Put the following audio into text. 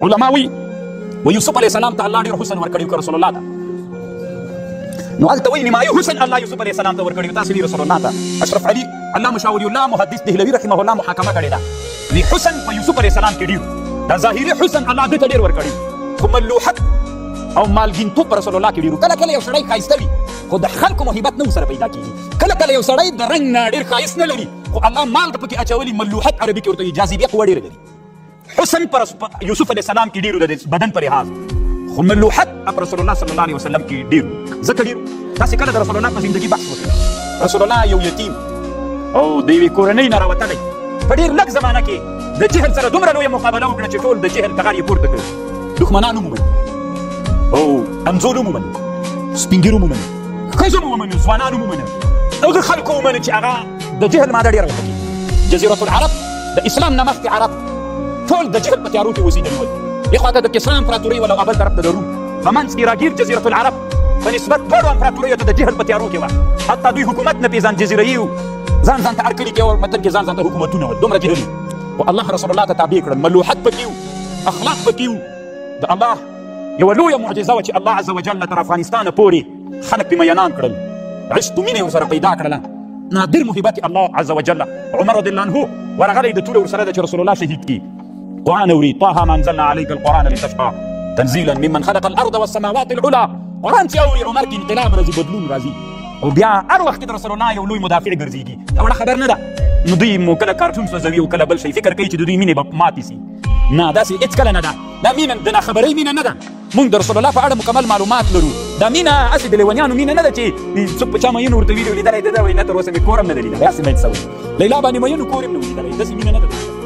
علما وی و یوسف علیه السلام ته الله ډېر حسن ورکړی و رسول الله ته. نو هلته وایي نیمایي حسن الله یوسف علیه السلام ته ورکړی و. تاسې وایي رسول الله ته. اشرف علي علامه شاه ولی الله محدث دهلوي رحمه الله محاکمه کړې ده. وی حسن په یوسف علیه السلام کې ډېر دا ظاهري حسن الله دې ته ډېر ورکړی خو ملوحت او مالګینتوب په رسول الله کې ډېر. کله کله یو سړی ښایسته وي خو د خلکو محبت نه ورسره پیدا کېږي. کله کله یو سړی د رنګ نه ډېر ښایست نه لري خو الله مالګه پکې اچولي ملوحت عربي کې ورته وایي جاذبیه قوه ډېره لري. حسن پر یوسف علیه السلام کې ډېر د بدن په لحاظ خو ملوحت په رسول الله صلی الله علیه وسلم کې ډېر ځکه ډېر. تاسې کله د رسول الله په زندګي بحث وکړئ. رسول الله یو یتیم او د یوې کورنۍ نه راوتلی په ډېر لږ زمانه کې د جهل سره دومره لویه مقابله وکړه چې ټول د جهل ټغر یې پورته کړ. دښمنان ومومل او همزول ومومل سپین ږیرو ومومل ښځو ومومل ځوانان ومومل هغه خلکو ومنل چې هغه د جهل ماده ډېره وکړي. جزیرة العرب د اسلام نه مخکې عرب ټول د جهل په تیارو کې اوسېدلي ول. یې خواته د کسرا امپراتورۍ ولا بل طرف ته د روم په منځ کې راګیر جزیرة العرب په نسبت ټولو امپراتوریو ته د جهل په تیارو کې وه. حتی دوی حکومت نه پېژاند جزیرهیي وو ځان ځان ته هر کلي کې او متن کې ځان ځان ته حکومتونه ول. دومره جهل و الله رسول الله ته تابع کړل. ملوحت پکې وو اخلاق پکې وو. د الله یوه لویه معجزه وه چې الله عز وجل تر افغانستانه پورې خلک پې مینان کړل. عشق و مینه یې ورسره پیدا کړله. نادر محبت الله عز وجل. عمر رضی الله عنه ورغلی د ټوله ورسره ده چې رسول الله شهید کړي. قرآن اوري طه ما انزلنا عليك القرآن لتشقى تنزيلا ممن خلق الارض والسماوات العلى. قرآن چې اوري عمر کې انقلاب راځي بدلون راځي او بیا هر وخت د رسول الله یو لوی مدافع ګرځېږي. دا وړه خبر نه ده. نو دوی مو کله کارټون سوځوي او کله بل شی فکر کوي چې د دوی مینې به ماتې سي. نه داسې هېڅکله نه ده. دا مینه د ناخبرۍ مینه نه ده. موږ د رسول الله په اړه مکمل معلومات لرو. دا مینه هسې د لیونیانو مینه نه ده چې څوک په چا مین ورته ویډیو لیدلی ده وایي نه تر اوسه مې کور هم نه ده لیدلی. هسې مین څه وایي لیلا باندې مینو کور هم نه و لیدلی. داسې مینه نه ده.